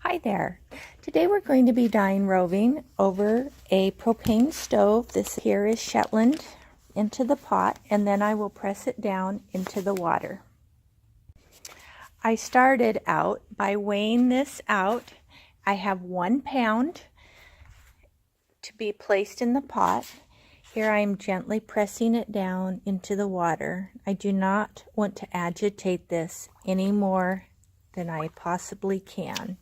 Hi there. Today we're going to be dyeing roving over a propane stove. This here is Shetland into the pot, and then I will press it down into the water. I started out by weighing this out. I have 1 pound to be placed in the pot. Here I am gently pressing it down into the water. I do not want to agitate this any more than I possibly can.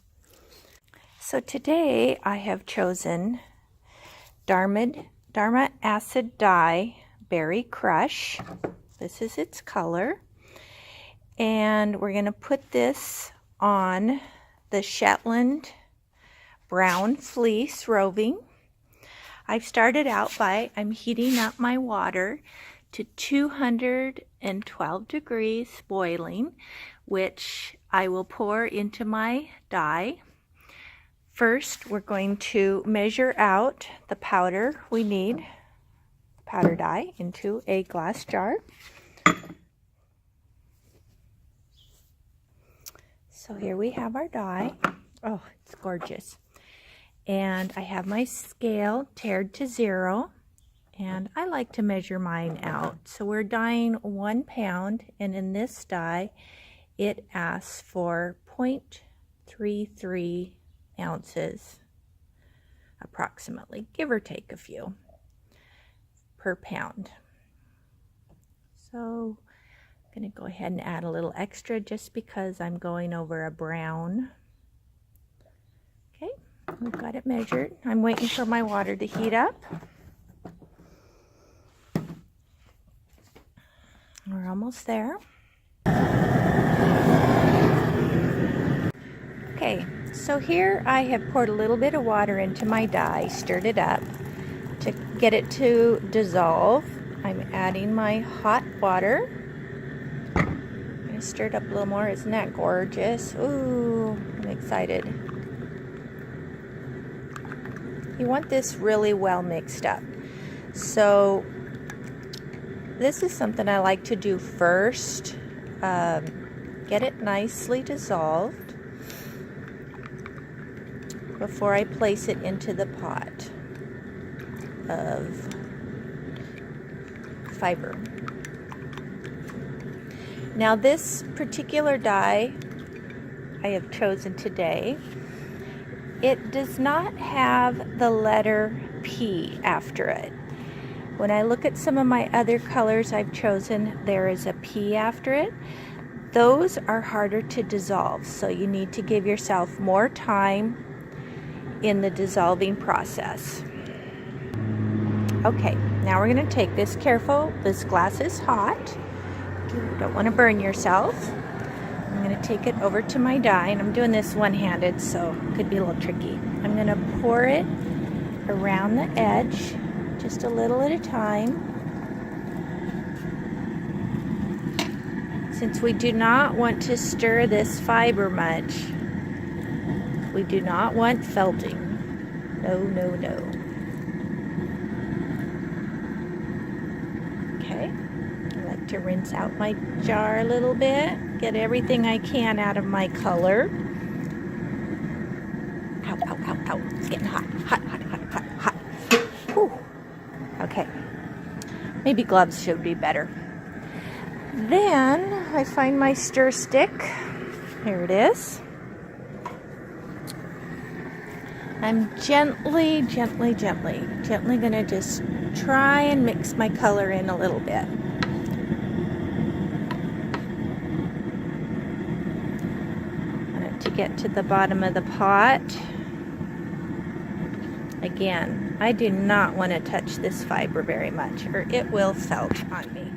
So today I have chosen Dharma Acid Dye Berry Crush. This is its color. And we're going to put this on the Shetland Brown Fleece Roving. I've started out by, I'm heating up my water to 212 degrees boiling, which I will pour into my dye. First, we're going to measure out the powder we need, powder dye, into a glass jar. So here we have our dye. Oh, it's gorgeous. And I have my scale tared to 0, and I like to measure mine out. So we're dyeing 1 pound, and in this dye, it asks for 0.33 ounces, approximately, give or take a few, per pound. So I'm going to go ahead and add a little extra just because I'm going over a brown. Okay, we've got it measured. I'm waiting for my water to heat up. We're almost there. Okay, so here I have poured a little bit of water into my dye, stirred it up to get it to dissolve. I'm adding my hot water. I'm going to stir it up a little more. Isn't that gorgeous? Ooh, I'm excited. You want this really well mixed up. So this is something I like to do first. Get it nicely dissolved before I place it into the pot of fiber. Now this particular dye I have chosen today, it does not have the letter P after it. When I look at some of my other colors I've chosen, there is a P after it. Those are harder to dissolve, so you need to give yourself more time in the dissolving process. Okay, now we're going to take this careful. This glass is hot. You don't want to burn yourself. I'm going to take it over to my dye, and I'm doing this one-handed, so it could be a little tricky. I'm going to pour it around the edge, just a little at a time. Since we do not want to stir this fiber much, we do not want felting. No, no, no. Okay. I like to rinse out my jar a little bit. Get everything I can out of my color. Ow, ow, ow, ow. It's getting hot. Hot, hot, hot, hot, hot. Whew. Okay. Maybe gloves should be better. Then I find my stir stick. Here it is. I'm gently going to just try and mix my color in a little bit. I want it to get to the bottom of the pot. Again, I do not want to touch this fiber very much, or it will felt on me.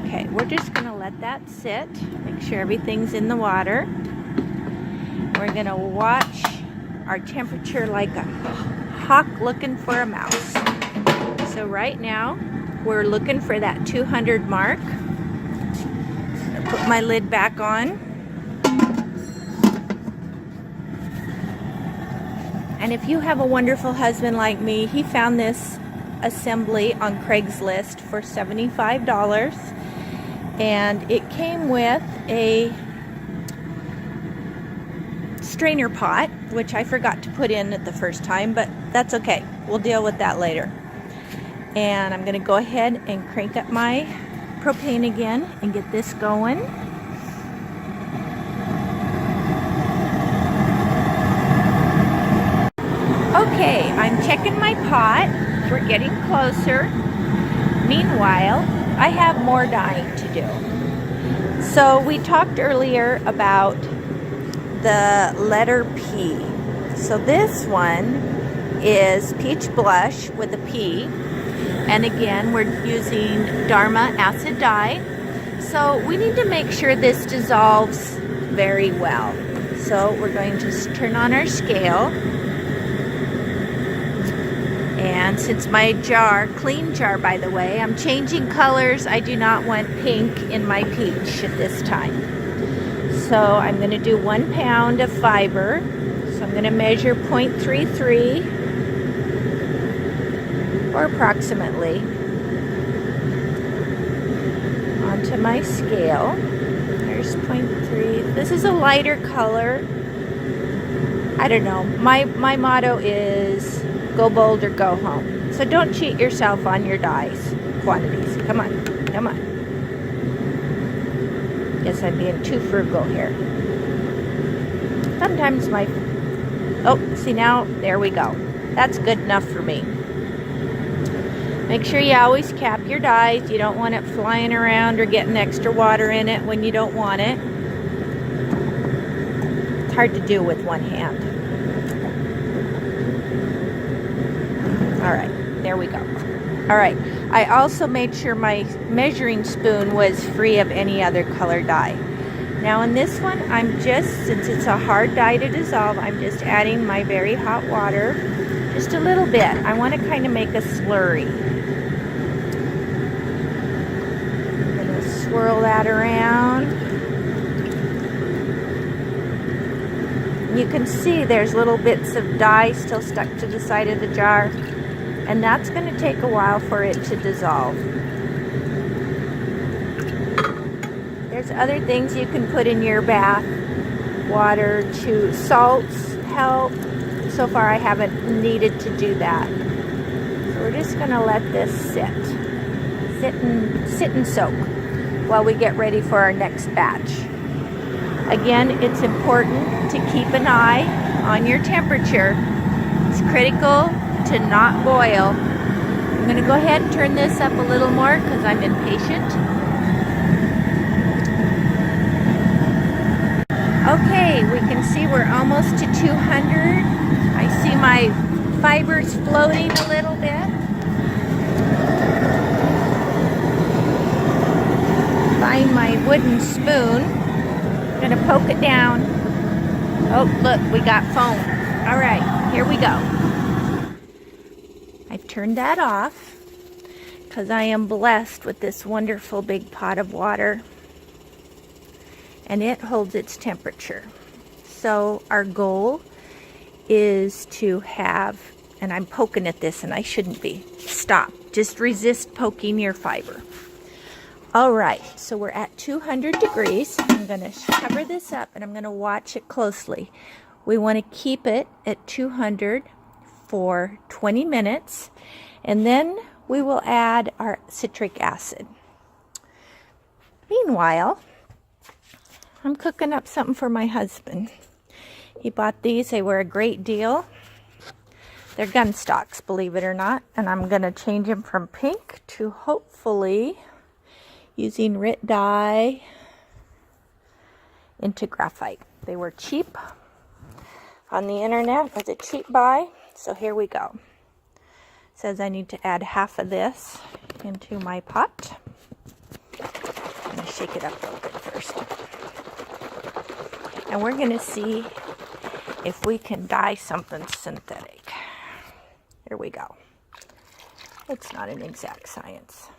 Okay, we're just going to let that sit, make sure everything's in the water. We're going to watch our temperature like a hawk looking for a mouse. So right now, we're looking for that 200 mark. I'll put my lid back on. And if you have a wonderful husband like me, he found this assembly on Craigslist for $75. and it came with a strainer pot, which I forgot to put in at the first time, but that's okay. We'll deal with that later. And I'm going to go ahead and crank up my propane again and get this going. Okay, I'm checking my pot. We're getting closer. Meanwhile, I have more dyeing to do. So we talked earlier about the letter P. So this one is peach blush with a P. And again, we're using Dharma acid dye. So we need to make sure this dissolves very well. So we're going to turn on our scale. And since my jar, clean jar by the way, I'm changing colors. I do not want pink in my peach at this time. So I'm going to do 1 pound of fiber. So I'm going to measure 0.33 or approximately onto my scale. There's 0.3. This is a lighter color. I don't know. My motto is go bold or go home. So don't cheat yourself on your dyes quantities. Come on. Come on. Guess I'm being too frugal here. Sometimes oh, see now, there we go. That's good enough for me. Make sure you always cap your dyes. You don't want it flying around or getting extra water in it when you don't want it. It's hard to do with one hand. All right, there we go. All right, I also made sure my measuring spoon was free of any other color dye. Now in this one, since it's a hard dye to dissolve, I'm just adding my very hot water, just a little bit. I want to kind of make a slurry. I'm going to swirl that around. You can see there's little bits of dye still stuck to the side of the jar. And that's going to take a while for it to dissolve. There's other things you can put in your bath water to salts help. So far I haven't needed to do that. So we're just going to let this sit and soak while we get ready for our next batch. Again, it's important to keep an eye on your temperature. It's critical to not boil. I'm going to go ahead and turn this up a little more because I'm impatient. Okay, we can see we're almost to 200. I see my fibers floating a little bit. Find my wooden spoon. I'm going to poke it down. Oh, look, we got foam. All right, here we go. I've turned that off because I am blessed with this wonderful big pot of water and it holds its temperature. So our goal is to have, and I'm poking at this and I shouldn't be. Stop. Just resist poking your fiber. All right, so we're at 200 degrees. I'm going to cover this up and I'm going to watch it closely. We want to keep it at 200 for 20 minutes, and then we will add our citric acid. Meanwhile, I'm cooking up something for my husband. He bought these. They were a great deal. They're gun stocks, believe it or not, and I'm going to change them from pink to hopefully using RIT dye into graphite. They were cheap on the internet. It was a cheap buy. So here we go. It says I need to add half of this into my pot. I'm going to shake it up a little bit first. And we're going to see if we can dye something synthetic. Here we go. It's not an exact science.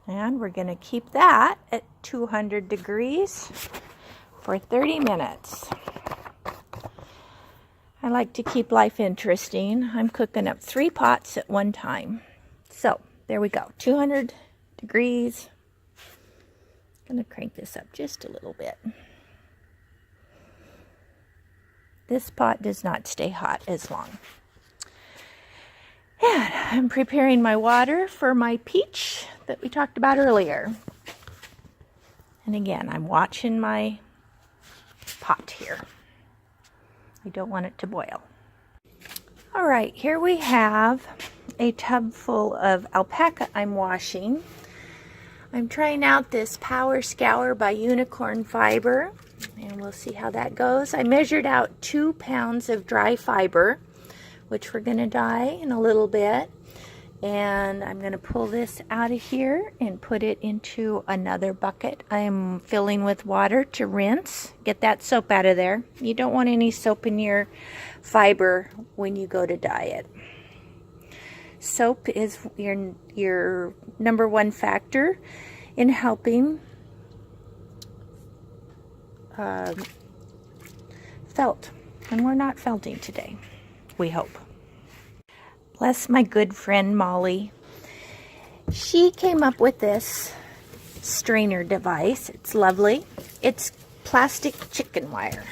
And we're going to keep that at 200 degrees for 30 minutes. I like to keep life interesting. I'm cooking up 3 pots at one time. So there we go, 200 degrees. I'm going to crank this up just a little bit. This pot does not stay hot as long. And I'm preparing my water for my peach that we talked about earlier. And again, I'm watching my pot here. I don't want it to boil. All right, here we have a tub full of alpaca I'm washing. I'm trying out this Power Scour by Unicorn Fiber, and we'll see how that goes. I measured out 2 pounds of dry fiber, which we're going to dye in a little bit. And I'm going to pull this out of here and put it into another bucket. I'm filling with water to rinse. Get that soap out of there. You don't want any soap in your fiber when you go to dye it. Soap is your number one factor in helping felt. And we're not felting today, we hope. Bless my good friend Molly. She came up with this strainer device. It's lovely. It's plastic chicken wire.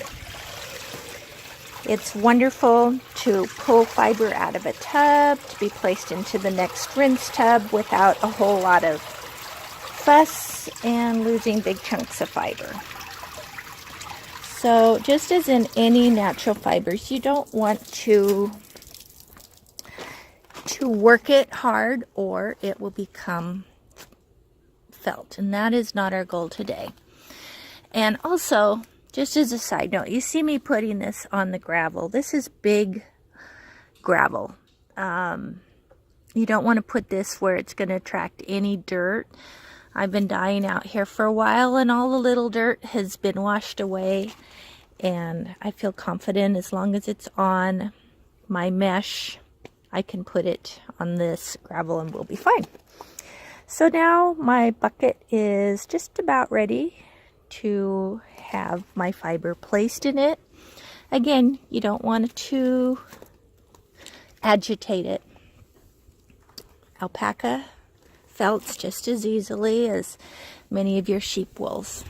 It's wonderful to pull fiber out of a tub, to be placed into the next rinse tub without a whole lot of fuss and losing big chunks of fiber. So just as in any natural fibers, you don't want to work it hard or it will become felt, and that is not our goal today. And also, just as a side note, you see me putting this on the gravel. This is big gravel. You don't want to put this where it's going to attract any dirt. I've been dyeing out here for a while and all the little dirt has been washed away, and I feel confident as long as it's on my mesh, I can put it on this gravel and we'll be fine. So now my bucket is just about ready to have my fiber placed in it. Again, you don't want to agitate it. Alpaca felts just as easily as many of your sheep wools.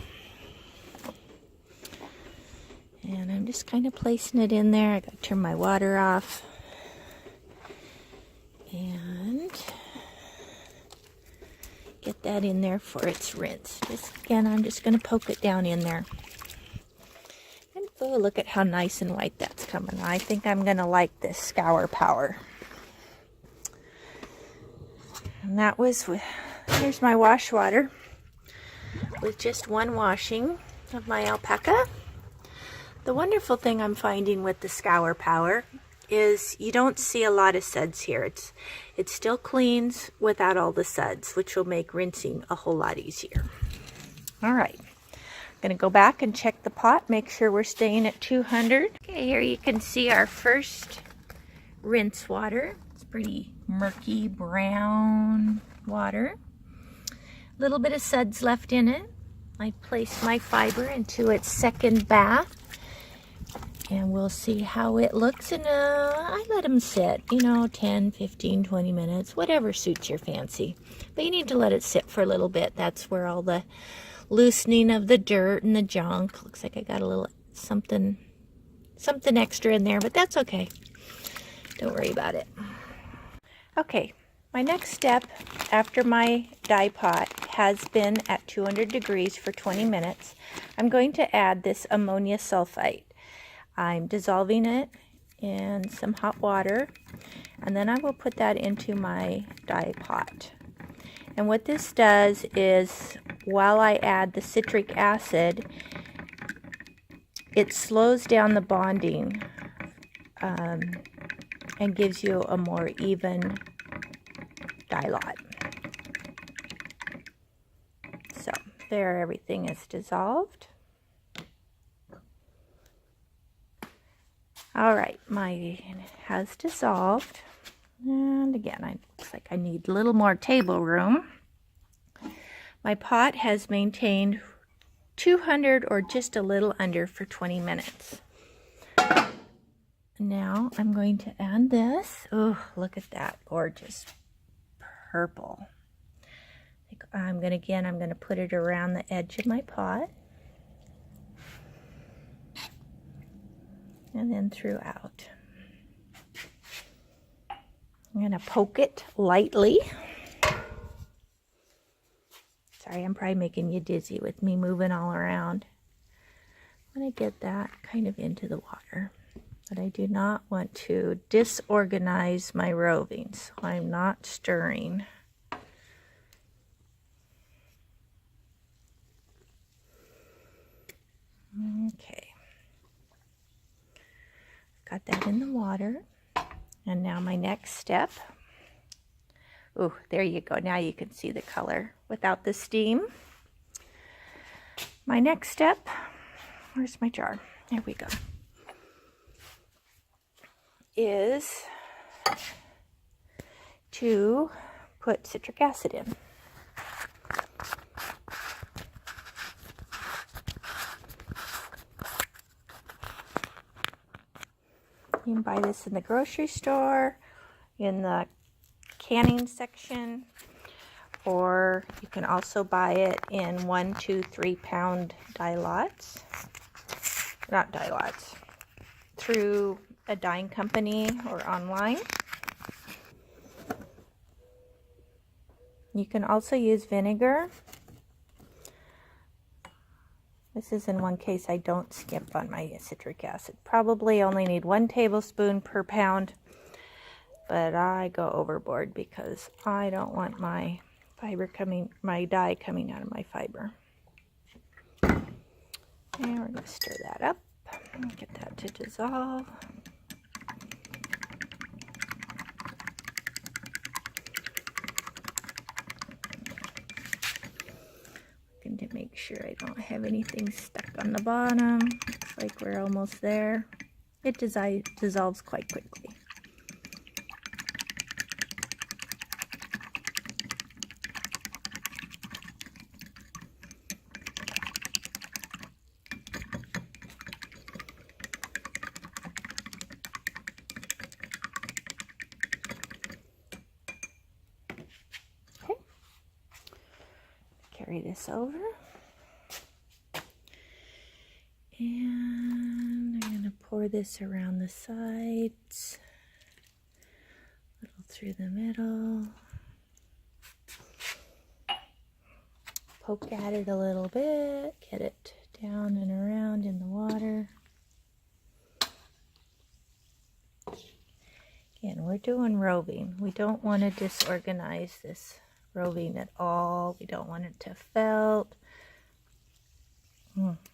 And I'm just kind of placing it in there. I got to turn my water off. And get that in there for its rinse. Again, I'm just going to poke it down in there. And oh, look at how nice and white that's coming. I think I'm going to like this Scour Power. And that was here's my wash water with just one washing of my alpaca. The wonderful thing I'm finding with the Scour Power is you don't see a lot of suds here. It still cleans without all the suds, which will make rinsing a whole lot easier. All right, I'm going to go back and check the pot, make sure we're staying at 200. Okay, here you can see our first rinse water. It's pretty murky brown water. A little bit of suds left in it. I placed my fiber into its second bath. And we'll see how it looks, and I let them sit, 10, 15, 20 minutes, whatever suits your fancy. But you need to let it sit for a little bit. That's where all the loosening of the dirt and the junk. Looks like I got a little something extra in there, but that's okay. Don't worry about it. Okay, my next step after my dye pot has been at 200 degrees for 20 minutes. I'm going to add this ammonia sulfite. I'm dissolving it in some hot water, and then I will put that into my dye pot. And what this does is, while I add the citric acid, it slows down the bonding and gives you a more even dye lot. So there, everything is dissolved. All right, mine has dissolved, and again, it looks like I need a little more table room. My pot has maintained 200 or just a little under for 20 minutes. Now I'm going to add this. Oh, look at that gorgeous purple. I I'm going to put it around the edge of my pot. And then throughout. I'm going to poke it lightly. Sorry, I'm probably making you dizzy with me moving all around. I'm going to get that kind of into the water. But I do not want to disorganize my roving, so I'm not stirring. Okay. Got that in the water. And now my next step. Oh, there you go. Now you can see the color without the steam. My next step, where's my jar? There we go. Is to put citric acid in. You can buy this in the grocery store, in the canning section, or you can also buy it in 1, 2, 3 pound dye lots. Not dye lots. Through a dyeing company or online. You can also use vinegar. This is in one case I don't skimp on my citric acid. Probably only need 1 tablespoon per pound, but I go overboard because I don't want my dye coming out of my fiber. And we're going to stir that up and get that to dissolve. To make sure I don't have anything stuck on the bottom. Looks like we're almost there. It dissolves quite quickly. Okay. Carry this over. And I'm going to pour this around the sides, a little through the middle, poke at it a little bit, get it down and around in the water. Again, we're doing roving. We don't want to disorganize this roving at all. We don't want it to felt.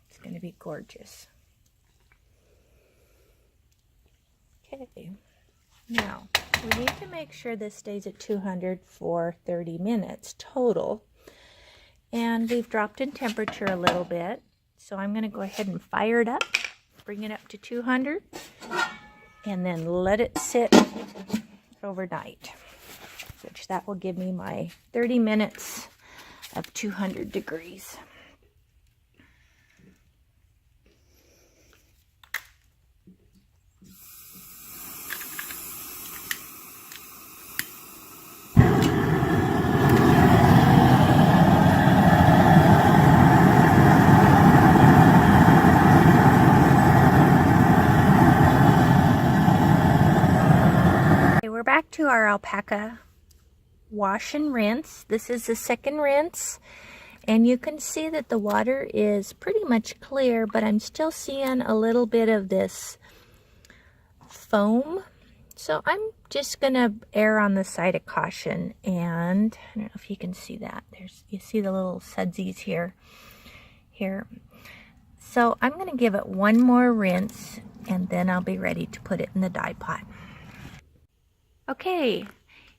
It's going to be gorgeous. Okay, now we need to make sure this stays at 200 for 30 minutes total. And we've dropped in temperature a little bit, so I'm going to go ahead and fire it up, bring it up to 200, and then let it sit overnight, which that will give me my 30 minutes of 200 degrees. Back to our alpaca wash and rinse. This is the second rinse, and you can see that the water is pretty much clear, but I'm still seeing a little bit of this foam. So I'm just gonna err on the side of caution, and I don't know if you can see that. You see the little sudsies here. So I'm gonna give it one more rinse, and then I'll be ready to put it in the dye pot. Okay,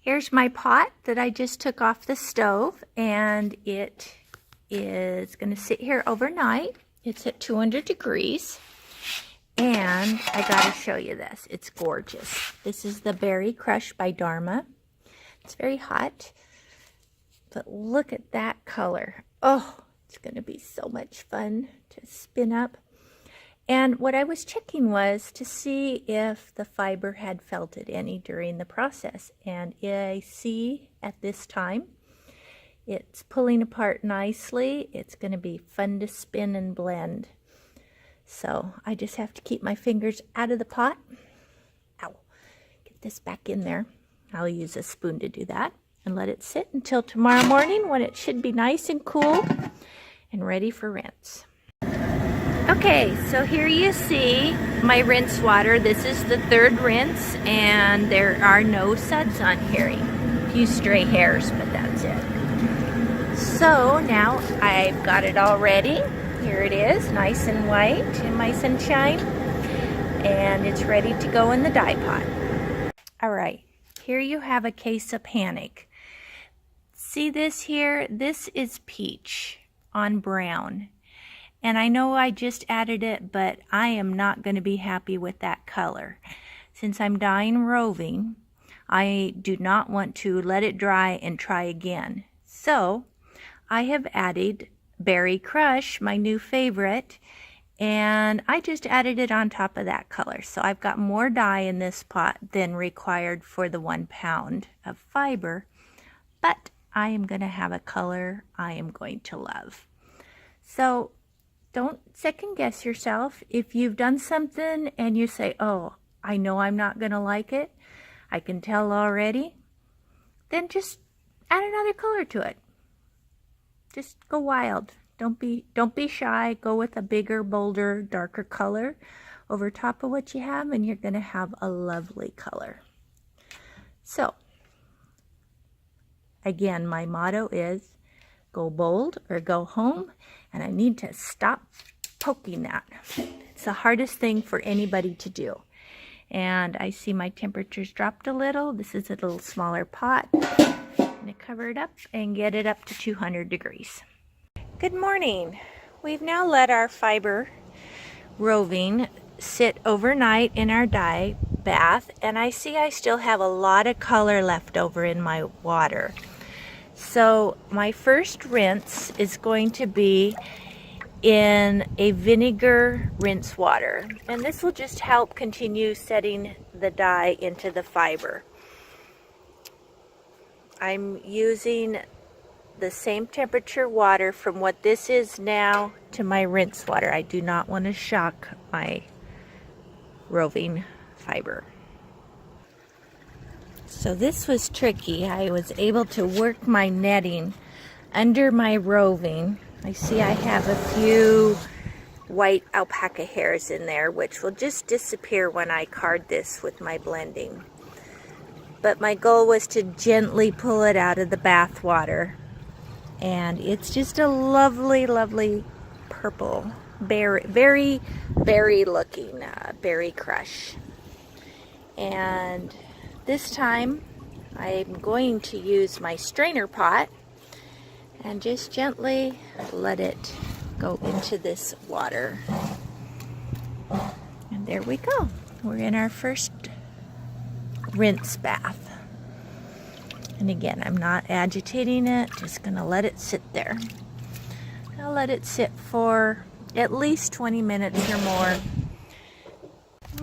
here's my pot that I just took off the stove, and it is going to sit here overnight. It's at 200 degrees, and I got to show you this. It's gorgeous. This is the Berry Crush by Dharma. It's very hot, but look at that color. Oh, it's going to be so much fun to spin up. And what I was checking was to see if the fiber had felted any during the process. And I see at this time It's pulling apart nicely. It's going to be fun to spin and blend. So I just have to keep my fingers out of the pot. Ow. Get this back in there. I'll use a spoon to do that and let it sit until tomorrow morning when it should be nice and cool and ready for rinse. Okay, so here you see my rinse water. This is the third rinse, and there are no suds on here. A few stray hairs, but that's it. So now I've got it all ready. Here it is, nice and white in my sunshine, and it's ready to go in the dye pot. All right, here you have a case of panic. See this here? This is peach on brown. And I know I just added it, but I am not going to be happy with that color. Since I'm dyeing roving, I do not want to let it dry and try again. So I have added Berry Crush, my new favorite, and I just added it on top of that color. So I've got more dye in this pot than required for the 1 pound of fiber, but I am going to have a color I am going to love. So don't second guess yourself. If you've done something and you say, oh, I know I'm not going to like it, I can tell already, then just add another color to it. Just go wild. Don't be shy. Go with a bigger, bolder, darker color over top of what you have, and you're going to have a lovely color. So, again, my motto is go bold or go home, and I need to stop poking that. It's the hardest thing for anybody to do. And I see my temperature's dropped a little. This is a little smaller pot. I'm going to cover it up and get it up to 200 degrees. Good morning. We've now let our fiber roving sit overnight in our dye bath, and I see I still have a lot of color left over in my water. So my first rinse is going to be in a vinegar rinse water, and this will just help continue setting the dye into the fiber. I'm using the same temperature water from what this is now to my rinse water. I do not want to shock my roving fiber. So this was tricky. I was able to work my netting under my roving. I see I have a few white alpaca hairs in there, which will just disappear when I card this with my blending. But my goal was to gently pull it out of the bath water. And it's just a lovely, lovely purple, very berry looking berry crush. And this time I'm going to use my strainer pot and just gently let it go into this water. And there we go. We're in our first rinse bath. And again, I'm not agitating it, just gonna let it sit there. I'll let it sit for at least 20 minutes or more.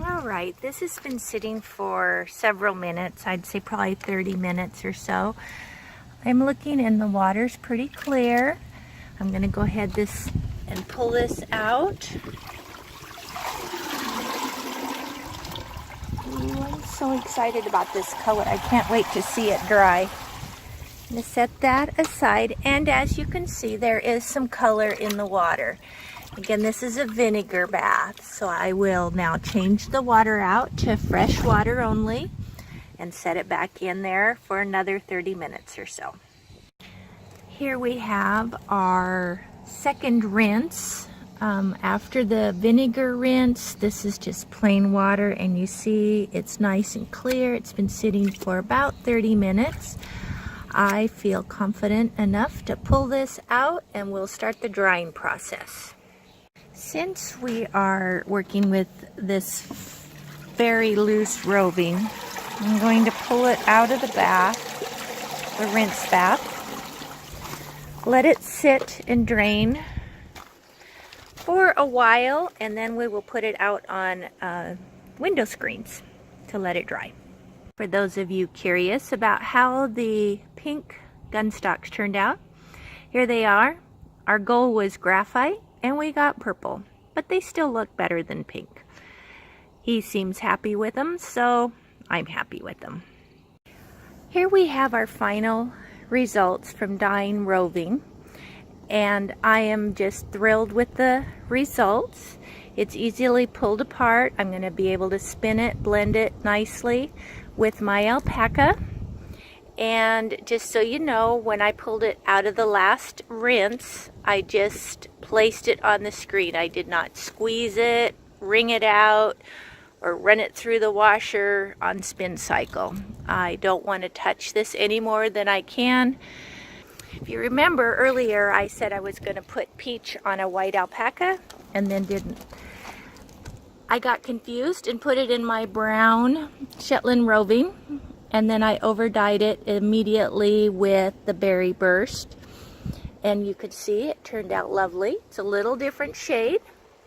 All right, this has been sitting for several minutes. I'd say probably 30 minutes or so. I'm looking and the water's pretty clear. I'm gonna go ahead and pull this out. Ooh, I'm so excited about this color. I can't wait to see it dry. I'm gonna set that aside, and as you can see, there is some color in the water. Again, this is a vinegar bath, so I will now change the water out to fresh water only and set it back in there for another 30 minutes or so. Here we have our second rinse. After the vinegar rinse, this is just plain water, and you see it's nice and clear. It's been sitting for about 30 minutes. I feel confident enough to pull this out, and we'll start the drying process. Since we are working with this very loose roving, I'm going to pull it out of the bath, the rinse bath. Let it sit and drain for a while, and then we will put it out on window screens to let it dry. For those of you curious about how the pink gun stalks turned out, Here they are. Our goal was graphite and we got purple, but they still look better than pink. He seems happy with them, so I'm happy with them. Here we have our final results from dyeing roving, and I am just thrilled with the results. It's easily pulled apart. I'm going to be able to spin it, blend it nicely with my alpaca. And just so you know, when I pulled it out of the last rinse, I just placed it on the screen. I did not squeeze it, wring it out, or run it through the washer on spin cycle. I don't want to touch this any more than I can. If you remember earlier, I said I was going to put peach on a white alpaca and then didn't. I got confused and put it in my brown Shetland roving, and then I over dyed it immediately with the berry burst, and you could see it turned out lovely. It's a little different shade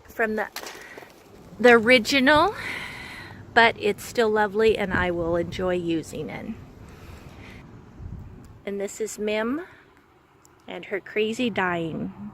from the original, but it's still lovely and I will enjoy using it. And this is Mim and her crazy dyeing.